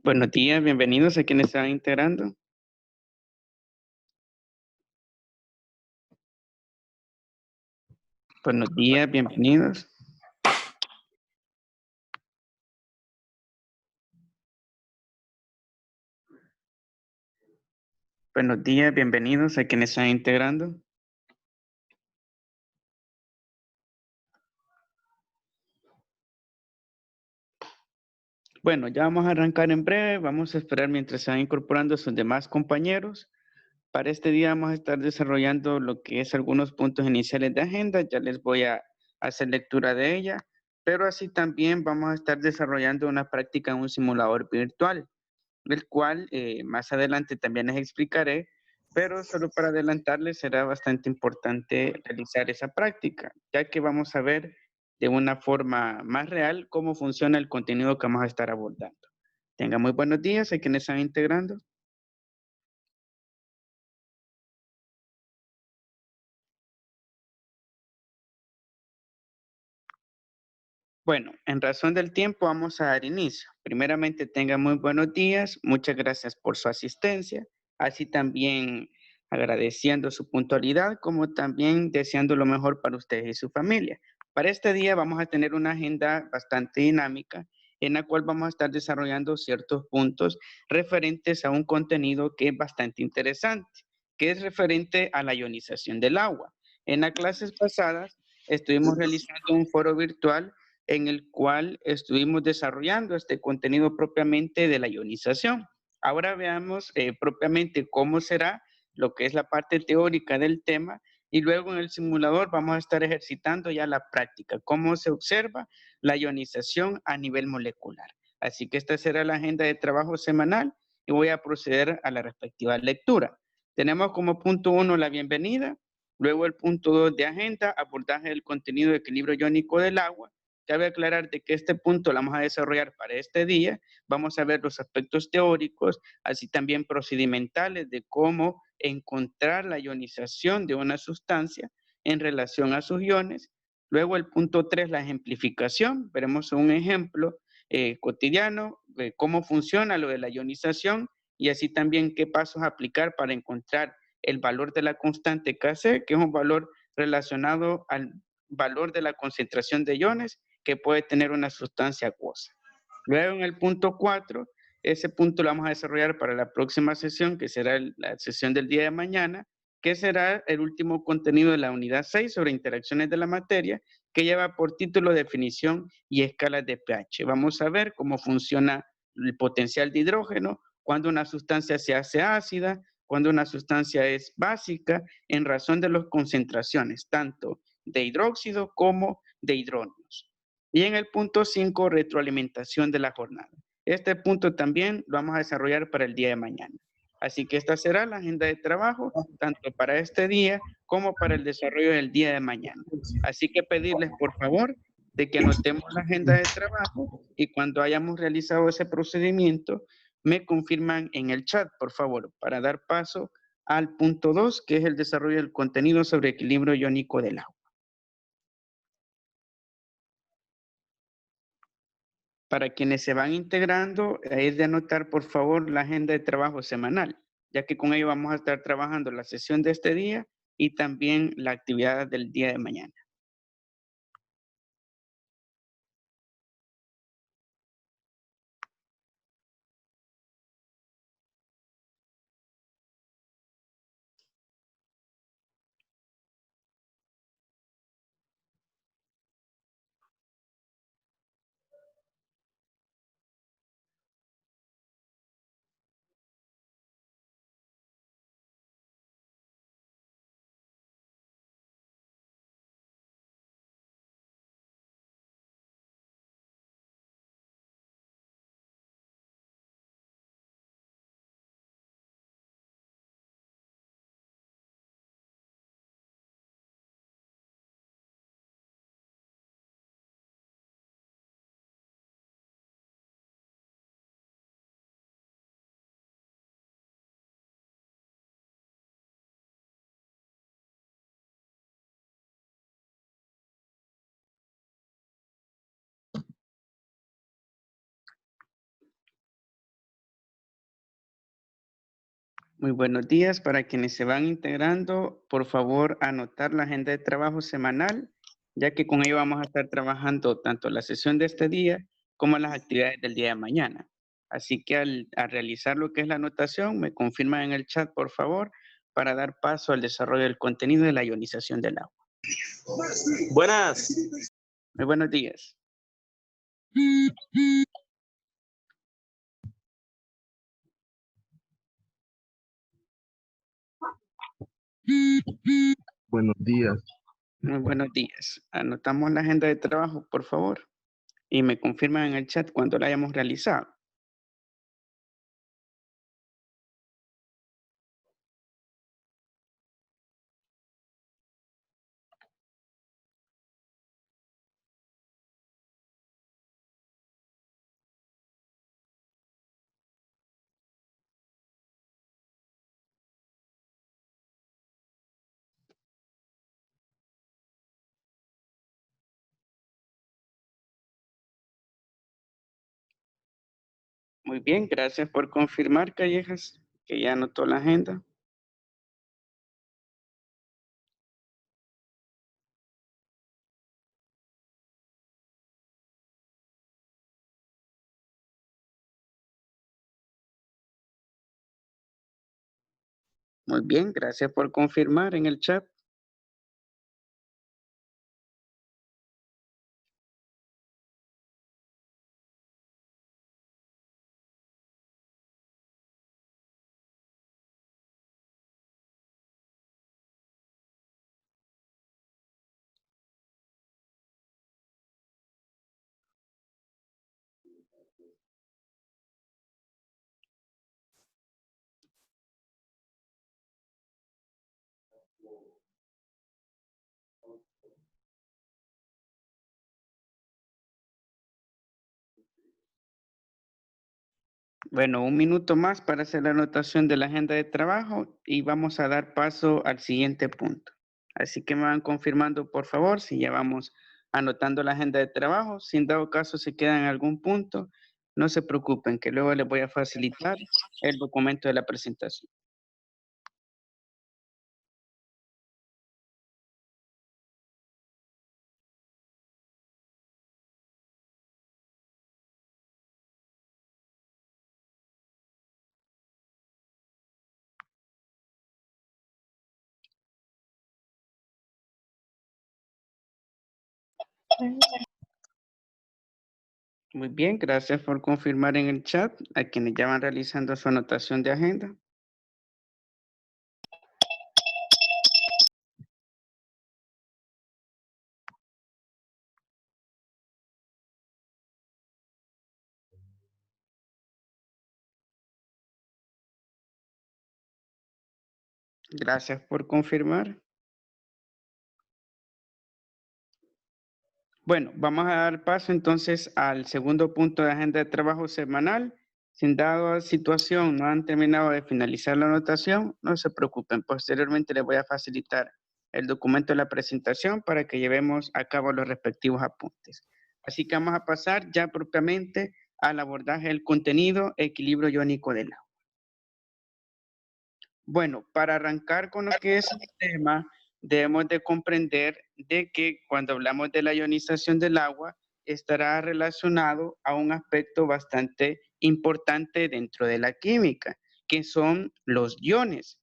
Buenos días, bienvenidos a quienes están integrando. Buenos días, bienvenidos. Buenos días, bienvenidos a quienes están integrando. Bueno, ya vamos a arrancar en breve, vamos a esperar mientras se van incorporando sus demás compañeros. Para este día vamos a estar desarrollando lo que es algunos puntos iniciales de agenda, ya les voy a hacer lectura de ella, pero así también vamos a estar desarrollando una práctica en un simulador virtual, el cual más adelante también les explicaré, pero solo para adelantarles será bastante importante realizar esa práctica, ya que vamos a ver de una forma más real cómo funciona el contenido que vamos a estar abordando. Tengan muy buenos días a quienes están integrando. Bueno, en razón del tiempo vamos a dar inicio. Primeramente, tengan muy buenos días. Muchas gracias por su asistencia. Así también agradeciendo su puntualidad, como también deseando lo mejor para ustedes y su familia. Para este día vamos a tener una agenda bastante dinámica en la cual vamos a estar desarrollando ciertos puntos referentes a un contenido que es bastante interesante, que es referente a la ionización del agua. En las clases pasadas estuvimos realizando un foro virtual en el cual estuvimos desarrollando este contenido propiamente de la ionización. Ahora veamos propiamente cómo será lo que es la parte teórica del tema y luego en el simulador vamos a estar ejercitando ya la práctica, cómo se observa la ionización a nivel molecular. Así que esta será la agenda de trabajo semanal y voy a proceder a la respectiva lectura. Tenemos como punto 1 la bienvenida, luego el punto 2 de agenda, abordaje del contenido de equilibrio iónico del agua. Cabe aclarar de que este punto lo vamos a desarrollar para este día. Vamos a ver los aspectos teóricos, así también procedimentales de cómo encontrar la ionización de una sustancia en relación a sus iones. Luego el punto 3, la ejemplificación. Veremos un ejemplo cotidiano de cómo funciona lo de la ionización y así también qué pasos aplicar para encontrar el valor de la constante Kc, que es un valor relacionado al valor de la concentración de iones que puede tener una sustancia acuosa. Luego en el punto 4, ese punto lo vamos a desarrollar para la próxima sesión, que será la sesión del día de mañana, que será el último contenido de la unidad 6 sobre interacciones de la materia, que lleva por título definición y escalas de pH. Vamos a ver cómo funciona el potencial de hidrógeno, cuando una sustancia se hace ácida, cuando una sustancia es básica, en razón de las concentraciones, tanto de hidróxido como de hidrógenos. Y en el punto 5, retroalimentación de la jornada. Este punto también lo vamos a desarrollar para el día de mañana. Así que esta será la agenda de trabajo, tanto para este día como para el desarrollo del día de mañana. Así que pedirles, por favor, de que anotemos la agenda de trabajo y cuando hayamos realizado ese procedimiento, me confirman en el chat, por favor, para dar paso al punto 2, que es el desarrollo del contenido sobre equilibrio iónico del agua. Para quienes se van integrando, es de anotar, por favor, la agenda de trabajo semanal, ya que con ello vamos a estar trabajando la sesión de este día y también la actividad del día de mañana. Muy buenos días. Para quienes se van integrando, por favor, anotar la agenda de trabajo semanal, ya que con ello vamos a estar trabajando tanto la sesión de este día como las actividades del día de mañana. Así que al realizar lo que es la anotación, me confirman en el chat, por favor, para dar paso al desarrollo del contenido de la ionización del agua. Buenas. Muy buenos días. Buenos días. Muy buenos días. Anotamos la agenda de trabajo, por favor, y me confirman en el chat cuando la hayamos realizado. Muy bien, gracias por confirmar, Callejas, que ya anotó la agenda. Muy bien, gracias por confirmar en el chat. Bueno, un minuto más para hacer la anotación de la agenda de trabajo y vamos a dar paso al siguiente punto. Así que me van confirmando, por favor, si ya vamos anotando la agenda de trabajo. Si en dado caso se queda en algún punto, no se preocupen, que luego les voy a facilitar el documento de la presentación. Muy bien, gracias por confirmar en el chat a quienes ya van realizando su anotación de agenda. Gracias por confirmar. Bueno, vamos a dar paso entonces al segundo punto de agenda de trabajo semanal. Si en dada situación no han terminado de finalizar la anotación, no se preocupen. Posteriormente les voy a facilitar el documento de la presentación para que llevemos a cabo los respectivos apuntes. Así que vamos a pasar ya propiamente al abordaje del contenido, equilibrio iónico del agua. Bueno, para arrancar con lo que es el tema, debemos de comprender de que cuando hablamos de la ionización del agua, estará relacionado a un aspecto bastante importante dentro de la química, que son los iones.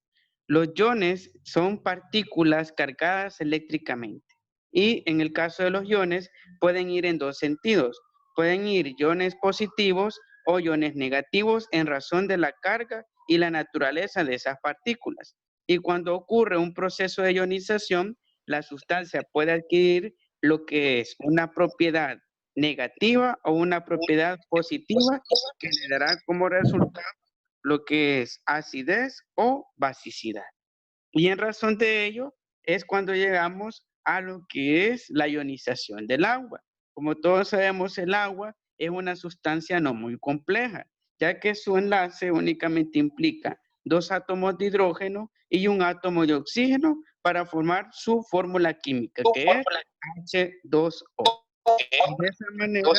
Los iones son partículas cargadas eléctricamente y en el caso de los iones pueden ir en dos sentidos. Pueden ir iones positivos o iones negativos en razón de la carga y la naturaleza de esas partículas. Y cuando ocurre un proceso de ionización, la sustancia puede adquirir lo que es una propiedad negativa o una propiedad positiva que le dará como resultado lo que es acidez o basicidad. Y en razón de ello es cuando llegamos a lo que es la ionización del agua. Como todos sabemos, el agua es una sustancia no muy compleja, ya que su enlace únicamente implica dos átomos de hidrógeno y un átomo de oxígeno para formar su fórmula química, que es H2O. De esa manera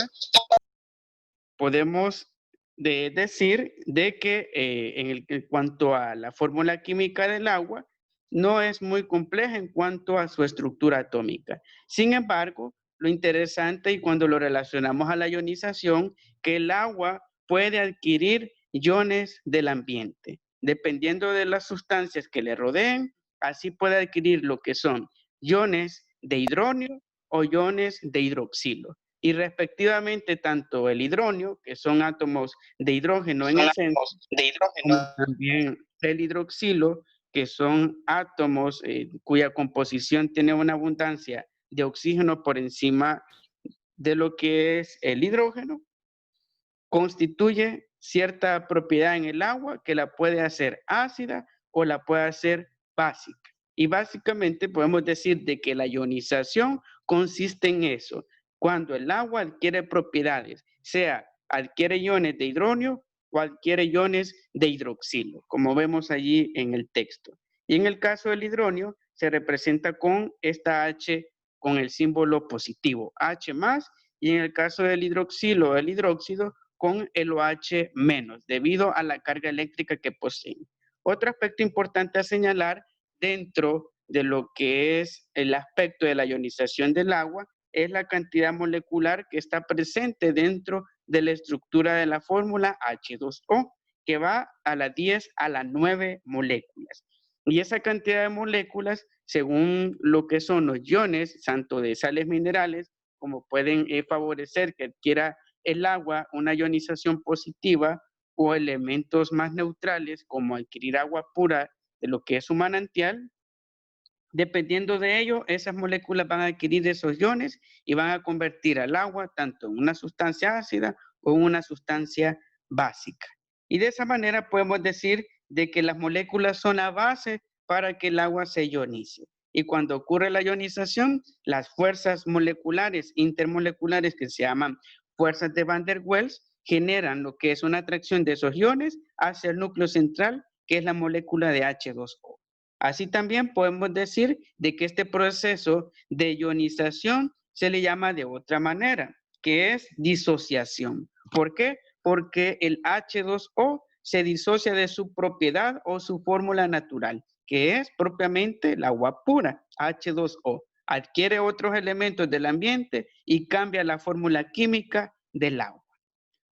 podemos de decir de que en cuanto a la fórmula química del agua, no es muy compleja en cuanto a su estructura atómica. Sin embargo, lo interesante y cuando lo relacionamos a la ionización, que el agua puede adquirir iones del ambiente. Dependiendo de las sustancias que le rodeen, así puede adquirir lo que son iones de hidrógeno o iones de hidroxilo. Y respectivamente, tanto el hidrógeno, que son átomos de hidrógeno en esencia, como también el hidroxilo, que son átomos cuya composición tiene una abundancia de oxígeno por encima de lo que es el hidrógeno, constituye cierta propiedad en el agua que la puede hacer ácida o la puede hacer básica. Y básicamente podemos decir de que la ionización consiste en eso. Cuando el agua adquiere propiedades, sea adquiere iones de hidrógeno o adquiere iones de hidroxilo, como vemos allí en el texto. Y en el caso del hidrógeno se representa con esta H con el símbolo positivo, H más, y en el caso del hidroxilo o el hidróxido con el OH menos, debido a la carga eléctrica que poseen. Otro aspecto importante a señalar dentro de lo que es el aspecto de la ionización del agua es la cantidad molecular que está presente dentro de la estructura de la fórmula H2O, que va a las 10 a las 9 moléculas. Y esa cantidad de moléculas, según lo que son los iones, tanto de sales minerales, como pueden favorecer que adquiera el agua una ionización positiva o elementos más neutrales como adquirir agua pura de lo que es un manantial, dependiendo de ello, esas moléculas van a adquirir esos iones y van a convertir al agua tanto en una sustancia ácida o en una sustancia básica. Y de esa manera podemos decir de que las moléculas son la base para que el agua se ionice. Y cuando ocurre la ionización, las fuerzas moleculares, intermoleculares que se llaman fuerzas de Van der Waals, generan lo que es una atracción de esos iones hacia el núcleo central, que es la molécula de H2O. Así también podemos decir de que este proceso de ionización se le llama de otra manera, que es disociación. ¿Por qué? Porque el H2O se disocia de su propiedad o su fórmula natural, que es propiamente el agua pura, H2O. Adquiere otros elementos del ambiente y cambia la fórmula química del agua.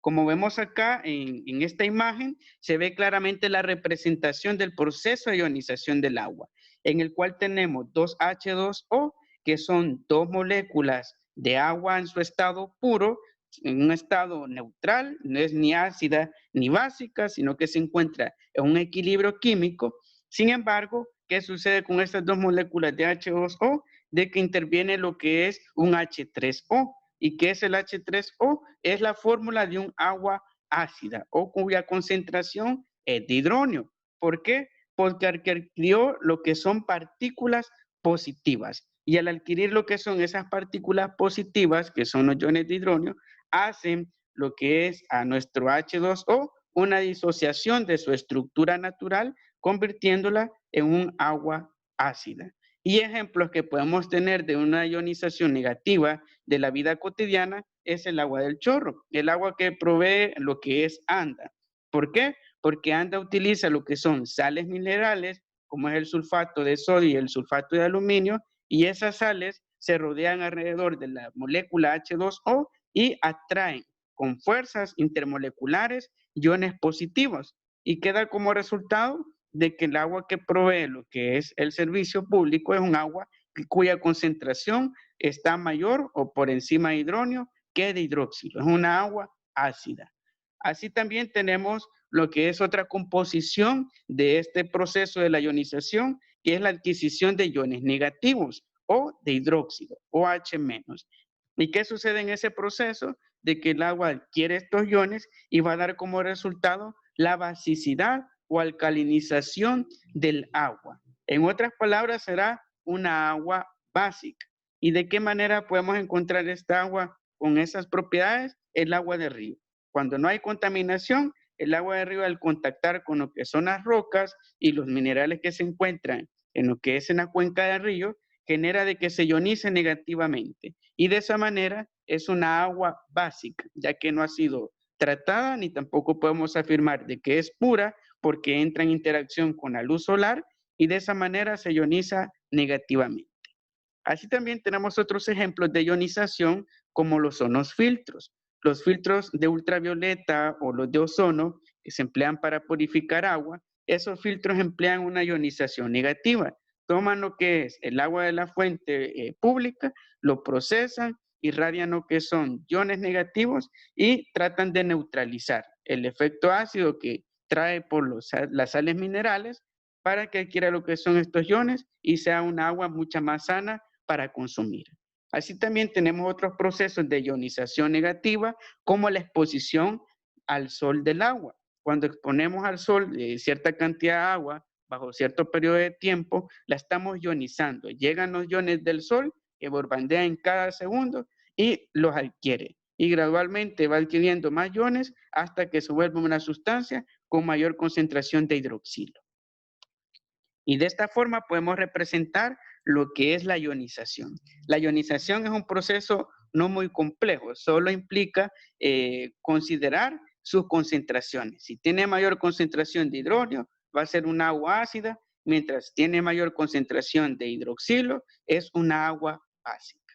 Como vemos acá en esta imagen, se ve claramente la representación del proceso de ionización del agua, en el cual tenemos dos H2O, que son dos moléculas de agua en su estado puro, en un estado neutral, no es ni ácida ni básica, sino que se encuentra en un equilibrio químico. Sin embargo, ¿qué sucede con estas dos moléculas de H2O? De que interviene lo que es un H3O. ¿Y qué es el H3O? Es la fórmula de un agua ácida o cuya concentración es de hidrógeno. ¿Por qué? Porque adquirió lo que son partículas positivas. Y al adquirir lo que son esas partículas positivas, que son los iones de hidrógeno, hacen lo que es a nuestro H2O una disociación de su estructura natural, convirtiéndola en un agua ácida. Y ejemplos que podemos tener de una ionización negativa de la vida cotidiana es el agua del chorro, el agua que provee lo que es ANDA. ¿Por qué? Porque ANDA utiliza lo que son sales minerales, como es el sulfato de sodio y el sulfato de aluminio, y esas sales se rodean alrededor de la molécula H2O y atraen con fuerzas intermoleculares iones positivos y queda como resultado de que el agua que provee lo que es el servicio público es un agua cuya concentración está mayor o por encima de hidrógeno que de hidróxido. Es una agua ácida. Así también tenemos lo que es otra composición de este proceso de la ionización, que es la adquisición de iones negativos o de hidróxido, OH menos. ¿Y qué sucede en ese proceso? De que el agua adquiere estos iones y va a dar como resultado la basicidad o alcalinización del agua. En otras palabras, será una agua básica. ¿Y de qué manera podemos encontrar esta agua con esas propiedades? El agua de río. Cuando no hay contaminación, el agua de río al contactar con lo que son las rocas y los minerales que se encuentran en lo que es en la cuenca del río, genera de que se ionice negativamente. Y de esa manera es una agua básica, ya que no ha sido tratada, ni tampoco podemos afirmar de que es pura porque entra en interacción con la luz solar y de esa manera se ioniza negativamente. Así también tenemos otros ejemplos de ionización como lo son los filtros. Los filtros de ultravioleta o los de ozono que se emplean para purificar agua, esos filtros emplean una ionización negativa. Toman lo que es el agua de la fuente pública, lo procesan, irradian lo que son iones negativos y tratan de neutralizar el efecto ácido que trae por las sales minerales para que adquiera lo que son estos iones y sea un agua mucho más sana para consumir. Así también tenemos otros procesos de ionización negativa, como la exposición al sol del agua. Cuando exponemos al sol cierta cantidad de agua bajo cierto periodo de tiempo, la estamos ionizando. Llegan los iones del sol que borbandean cada segundo y los adquiere. Y gradualmente va adquiriendo más iones hasta que se vuelve una sustancia con mayor concentración de hidroxilo. Y de esta forma podemos representar lo que es la ionización. La ionización es un proceso no muy complejo, solo implica considerar sus concentraciones. Si tiene mayor concentración de hidrógeno, va a ser un agua ácida, mientras tiene mayor concentración de hidroxilo, es una agua básica.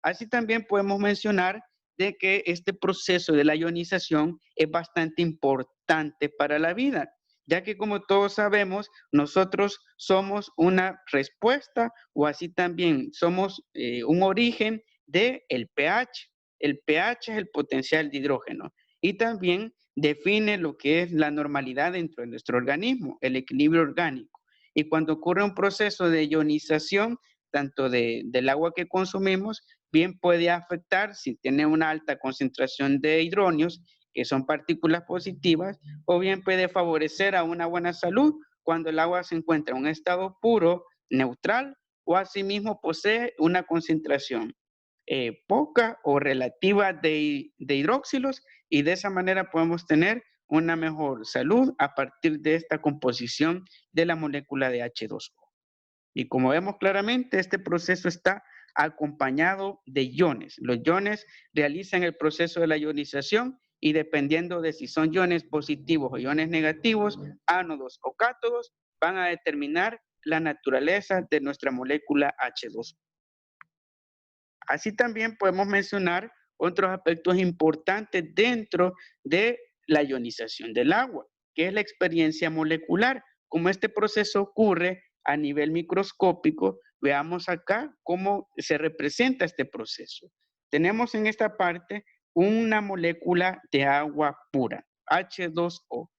Así también podemos mencionar de que este proceso de la ionización es bastante importante para la vida, ya que como todos sabemos, nosotros somos una respuesta o así también somos un origen del pH. El pH es el potencial de hidrógeno y también define lo que es la normalidad dentro de nuestro organismo, el equilibrio orgánico. Y cuando ocurre un proceso de ionización, tanto del agua que consumimos, bien puede afectar si tiene una alta concentración de hidronios, que son partículas positivas, o bien puede favorecer a una buena salud cuando el agua se encuentra en un estado puro, neutral, o asimismo posee una concentración poca o relativa de hidróxilos, y de esa manera podemos tener una mejor salud a partir de esta composición de la molécula de H2O. Y como vemos claramente, este proceso está acompañado de iones. Los iones realizan el proceso de la ionización y dependiendo de si son iones positivos o iones negativos, ánodos o cátodos, van a determinar la naturaleza de nuestra molécula H2O. Así también podemos mencionar otros aspectos importantes dentro de la ionización del agua, que es la experiencia molecular. Como este proceso ocurre a nivel microscópico, veamos acá cómo se representa este proceso. Tenemos en esta parte una molécula de agua pura, H2O.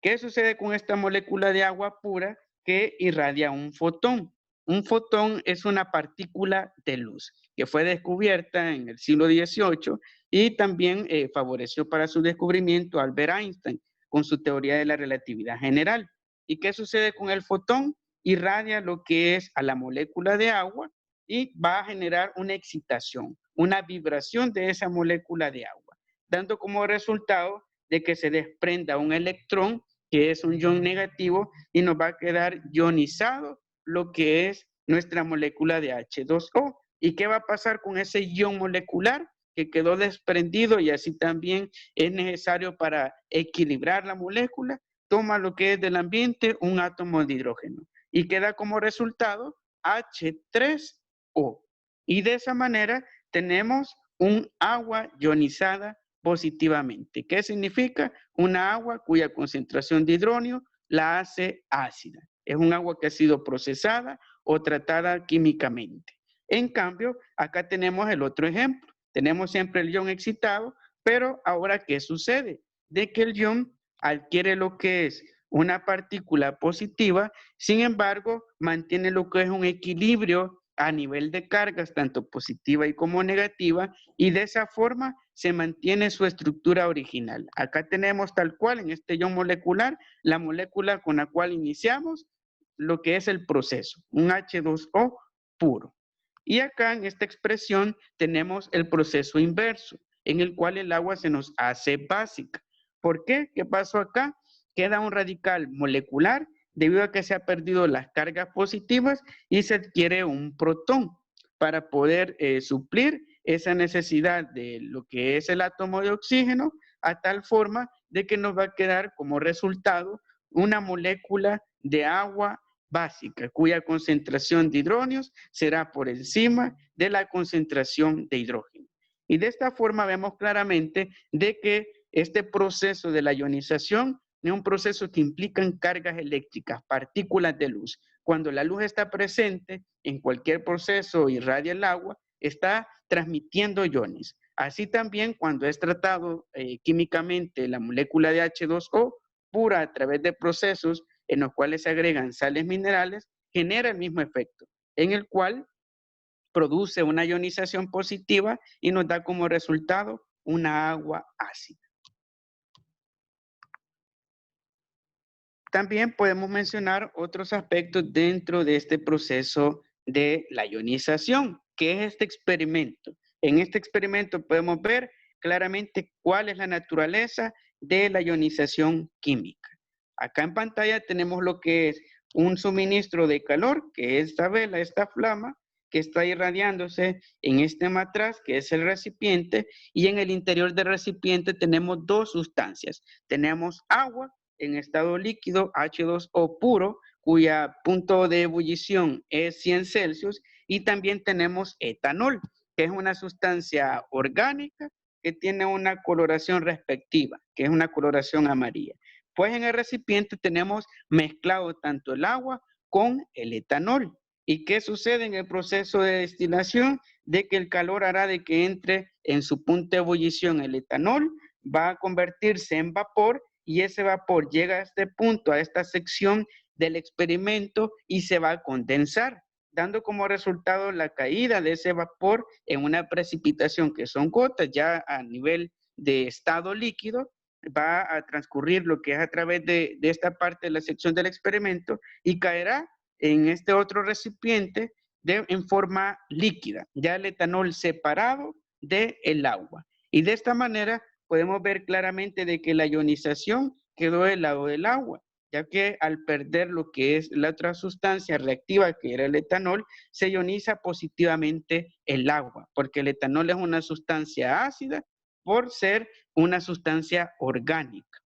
¿Qué sucede con esta molécula de agua pura? Que irradia un fotón. Un fotón es una partícula de luz que fue descubierta en el siglo XVIII y también favoreció para su descubrimiento Albert Einstein con su teoría de la relatividad general. ¿Y qué sucede con el fotón? Irradia lo que es a la molécula de agua y va a generar una excitación, una vibración de esa molécula de agua, dando como resultado de que se desprenda un electrón que es un ion negativo y nos va a quedar ionizado lo que es nuestra molécula de H2O. ¿Y qué va a pasar con ese ion molecular que quedó desprendido y así también es necesario para equilibrar la molécula? Toma lo que es del ambiente un átomo de hidrógeno y queda como resultado H3O. Y de esa manera tenemos un agua ionizada positivamente. ¿Qué significa? Una agua cuya concentración de hidrógeno la hace ácida. Es un agua que ha sido procesada o tratada químicamente. En cambio, acá tenemos el otro ejemplo. Tenemos siempre el ion excitado, pero ahora, ¿qué sucede? De que el ion adquiere lo que es una partícula positiva, sin embargo, mantiene lo que es un equilibrio a nivel de cargas, tanto positiva y como negativa, y de esa forma se mantiene su estructura original. Acá tenemos tal cual en este ion molecular, la molécula con la cual iniciamos lo que es el proceso, un H2O puro. Y acá en esta expresión tenemos el proceso inverso, en el cual el agua se nos hace básica. ¿Por qué? ¿Qué pasó acá? Queda un radical molecular debido a que se han perdido las cargas positivas y se adquiere un protón para poder suplir esa necesidad de lo que es el átomo de oxígeno a tal forma de que nos va a quedar como resultado una molécula de agua básica, cuya concentración de hidrógenos será por encima de la concentración de hidrógeno. Y de esta forma vemos claramente de que este proceso de la ionización es un proceso que implica cargas eléctricas, partículas de luz. Cuando la luz está presente en cualquier proceso irradia el agua, está transmitiendo iones. Así también cuando es tratado químicamente la molécula de H2O pura a través de procesos en los cuales se agregan sales minerales, genera el mismo efecto, en el cual produce una ionización positiva y nos da como resultado una agua ácida. También podemos mencionar otros aspectos dentro de este proceso de la ionización, que es este experimento. En este experimento podemos ver claramente cuál es la naturaleza de la ionización química. Acá en pantalla tenemos lo que es un suministro de calor, que es esta vela, esta flama, que está irradiándose en este matraz, que es el recipiente, y en el interior del recipiente tenemos dos sustancias. Tenemos agua en estado líquido, H2O puro, cuya punto de ebullición es 100 Celsius, y también tenemos etanol, que es una sustancia orgánica que tiene una coloración respectiva, que es una coloración amarilla. Pues en el recipiente tenemos mezclado tanto el agua con el etanol. ¿Y qué sucede en el proceso de destilación? De que el calor hará de que entre en su punto de ebullición el etanol, va a convertirse en vapor y ese vapor llega a este punto, a esta sección del experimento y se va a condensar, dando como resultado la caída de ese vapor en una precipitación que son gotas ya a nivel de estado líquido. Va a transcurrir lo que es a través de esta parte de la sección del experimento y caerá en este otro recipiente en forma líquida, ya el etanol separado del agua. Y de esta manera podemos ver claramente de que la ionización quedó del lado del agua, ya que al perder lo que es la otra sustancia reactiva que era el etanol, se ioniza positivamente el agua, porque el etanol es una sustancia ácida por ser una sustancia orgánica.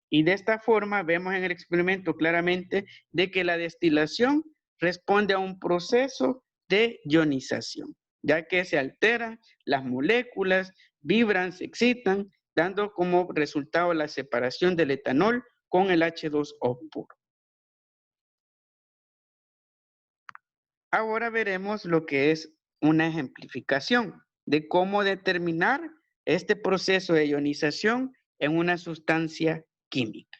Y de esta forma vemos en el experimento claramente de que la destilación responde a un proceso de ionización, ya que se alteran las moléculas, vibran, se excitan, dando como resultado la separación del etanol con el H2O puro. Ahora veremos lo que es una ejemplificación de cómo determinar este proceso de ionización en una sustancia química.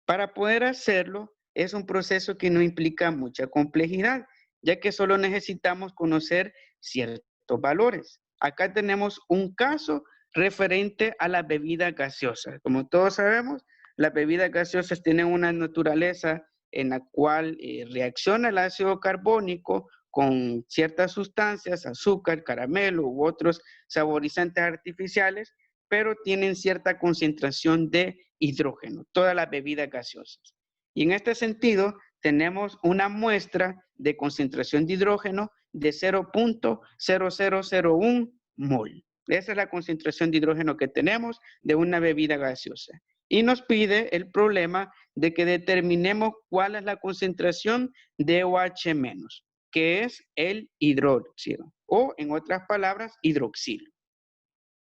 Para poder hacerlo, es un proceso que no implica mucha complejidad, ya que solo necesitamos conocer ciertos valores. Acá tenemos un caso referente a las bebidas gaseosas. Como todos sabemos, las bebidas gaseosas tienen una naturaleza en la cual reacciona el ácido carbónico con ciertas sustancias, azúcar, caramelo u otros saborizantes artificiales, pero tienen cierta concentración de hidrógeno, todas las bebidas gaseosas. Y en este sentido, tenemos una muestra de concentración de hidrógeno de 0.0001 mol. Esa es la concentración de hidrógeno que tenemos de una bebida gaseosa. Y nos pide el problema de que determinemos cuál es la concentración de OH-, que es el hidróxido, o en otras palabras, hidroxilo.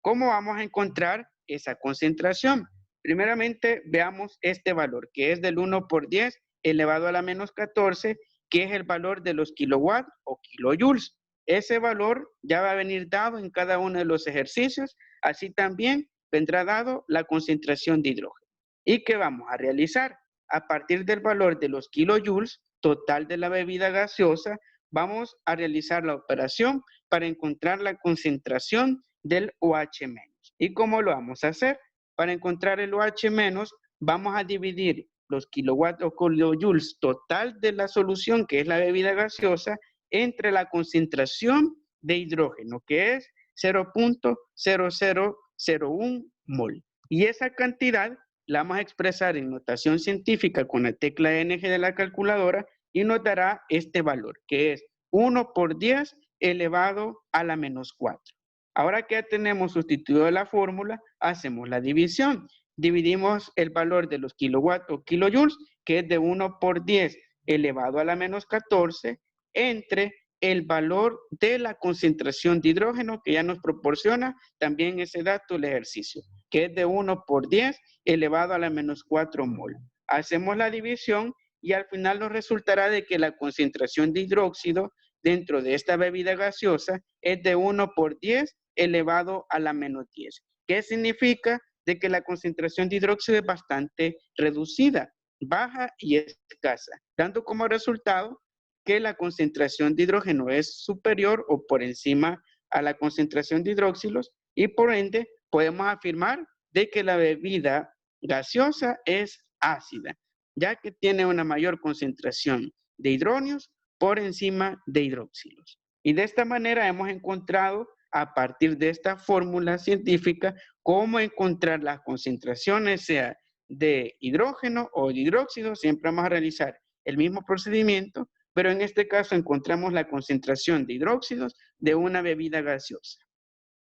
¿Cómo vamos a encontrar esa concentración? Primeramente, veamos este valor, que es del 1 por 10 elevado a la menos 14, que es el valor de los kilowatts o kilojoules. Ese valor ya va a venir dado en cada uno de los ejercicios, así también vendrá dado la concentración de hidrógeno. ¿Y qué vamos a realizar? A partir del valor de los kilojoules total de la bebida gaseosa, vamos a realizar la operación para encontrar la concentración del OH-. ¿Y cómo lo vamos a hacer? Para encontrar el OH-, vamos a dividir los kilowatts o kilojoules total de la solución, que es la bebida gaseosa, entre la concentración de hidrógeno, que es 0.0001 mol. Y esa cantidad la vamos a expresar en notación científica con la tecla NG de la calculadora y nos dará este valor, que es 1 por 10 elevado a la menos 4. Ahora que ya tenemos sustituido la fórmula, hacemos la división. Dividimos el valor de los kilowatts o kilojoules, que es de 1 por 10 elevado a la menos 14, entre el valor de la concentración de hidrógeno que ya nos proporciona también ese dato el ejercicio, que es de 1 por 10 elevado a la menos 4 mol. Hacemos la división y al final nos resultará de que la concentración de hidróxido dentro de esta bebida gaseosa es de 1 por 10 elevado a la menos 10. ¿Qué significa? De que la concentración de hidróxido es bastante reducida, baja y escasa, dando como resultado que la concentración de hidrógeno es superior o por encima a la concentración de hidróxilos y por ende podemos afirmar de que la bebida gaseosa es ácida, ya que tiene una mayor concentración de hidronios por encima de hidróxilos. Y de esta manera hemos encontrado, a partir de esta fórmula científica, cómo encontrar las concentraciones, sea de hidrógeno o de hidróxido. Siempre vamos a realizar el mismo procedimiento, pero en este caso encontramos la concentración de hidróxidos de una bebida gaseosa.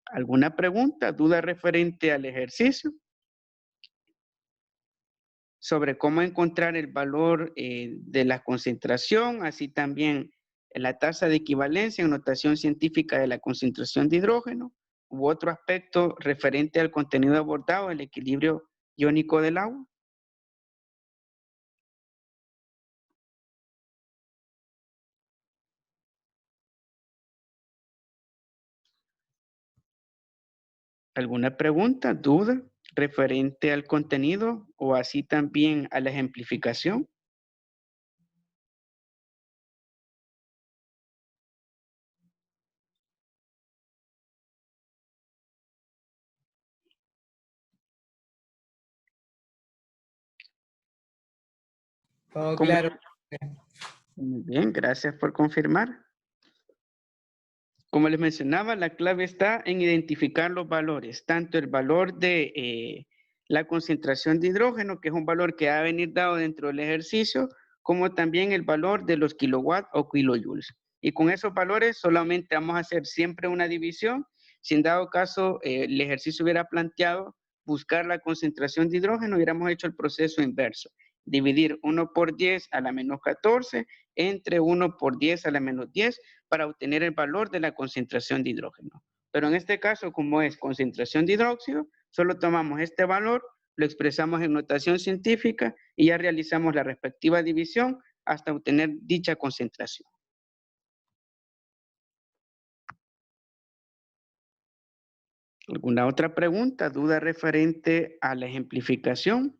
¿Alguna pregunta, duda referente al ejercicio? Sobre cómo encontrar el valor de la concentración, así también la tasa de equivalencia en notación científica de la concentración de hidrógeno, u otro aspecto referente al contenido abordado, el equilibrio iónico del agua. ¿Alguna pregunta, duda referente al contenido o así también a la ejemplificación? Todo claro. Muy bien, gracias por confirmar. Como les mencionaba, la clave está en identificar los valores, tanto el valor de la concentración de hidrógeno, que es un valor que va a venir dado dentro del ejercicio, como también el valor de los kilowatts o kilojoules. Y con esos valores solamente vamos a hacer siempre una división. Si en dado caso el ejercicio hubiera planteado buscar la concentración de hidrógeno, hubiéramos hecho el proceso inverso. Dividir 1 por 10 a la menos 14 entre 1 por 10 a la menos 10 para obtener el valor de la concentración de hidrógeno. Pero en este caso, como es concentración de hidróxido, solo tomamos este valor, lo expresamos en notación científica y ya realizamos la respectiva división hasta obtener dicha concentración. ¿Alguna otra pregunta, duda referente a la ejemplificación?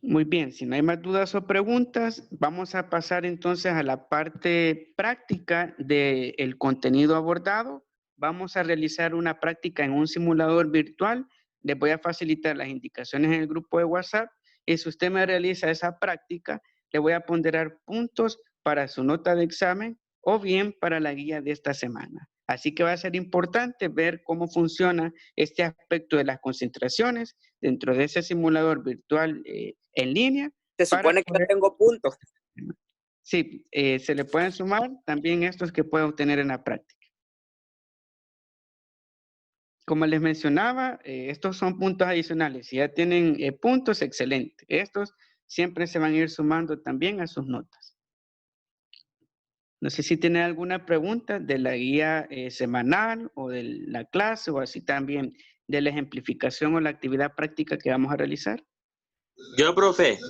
Muy bien, si no hay más dudas o preguntas, vamos a pasar entonces a la parte práctica del contenido abordado. Vamos a realizar una práctica en un simulador virtual. Les voy a facilitar las indicaciones en el grupo de WhatsApp y si usted me realiza esa práctica, le voy a ponderar puntos para su nota de examen o bien para la guía de esta semana. Así que va a ser importante ver cómo funciona este aspecto de las concentraciones dentro de ese simulador virtual en línea. Se supone que yo tengo puntos. Sí, se le pueden sumar también estos que pueda obtener en la práctica. Como les mencionaba, estos son puntos adicionales. Si ya tienen puntos, excelente. Estos siempre se van a ir sumando también a sus notas. No sé si tienen alguna pregunta de la guía semanal o de la clase o así también de la ejemplificación o la actividad práctica que vamos a realizar. Yo, profe.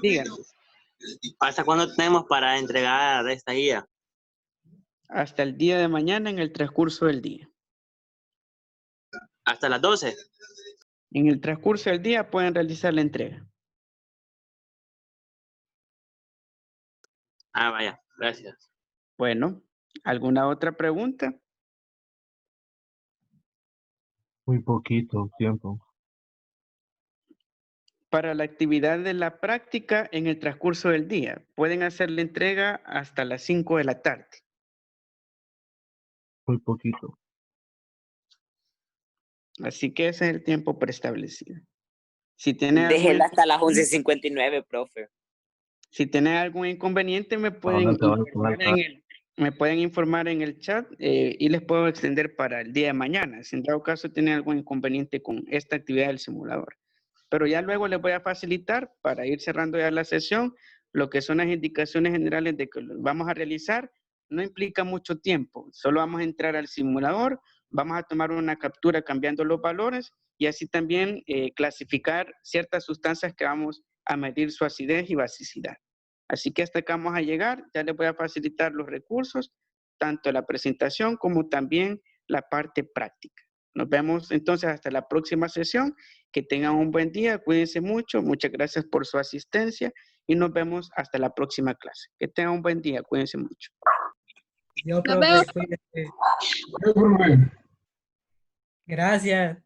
Díganme. ¿Hasta cuándo tenemos para entregar esta guía? Hasta el día de mañana en el transcurso del día. ¿Hasta las 12? En el transcurso del día pueden realizar la entrega. Ah, vaya, gracias. Bueno, ¿alguna otra pregunta? Muy poquito tiempo. Para la actividad de la práctica en el transcurso del día, pueden hacer la entrega hasta las 5 de la tarde. Muy poquito. Así que ese es el tiempo preestablecido. Si tiene Déjela hasta las 11:59, profe. Si tienen algún inconveniente, dónde te vas a tomar me pueden informar en el chat y les puedo extender para el día de mañana, si en dado caso tienen algún inconveniente con esta actividad del simulador. Pero ya luego les voy a facilitar, para ir cerrando ya la sesión, lo que son las indicaciones generales de que lo vamos a realizar. No implica mucho tiempo, solo vamos a entrar al simulador, vamos a tomar una captura cambiando los valores y así también clasificar ciertas sustancias que vamos a medir su acidez y basicidad. Así que hasta acá vamos a llegar, ya les voy a facilitar los recursos, tanto la presentación como también la parte práctica. Nos vemos entonces hasta la próxima sesión, que tengan un buen día, cuídense mucho, muchas gracias por su asistencia y nos vemos hasta la próxima clase. Que tengan un buen día, cuídense mucho. Yo, Nos vemos. profe, cuídese. Gracias.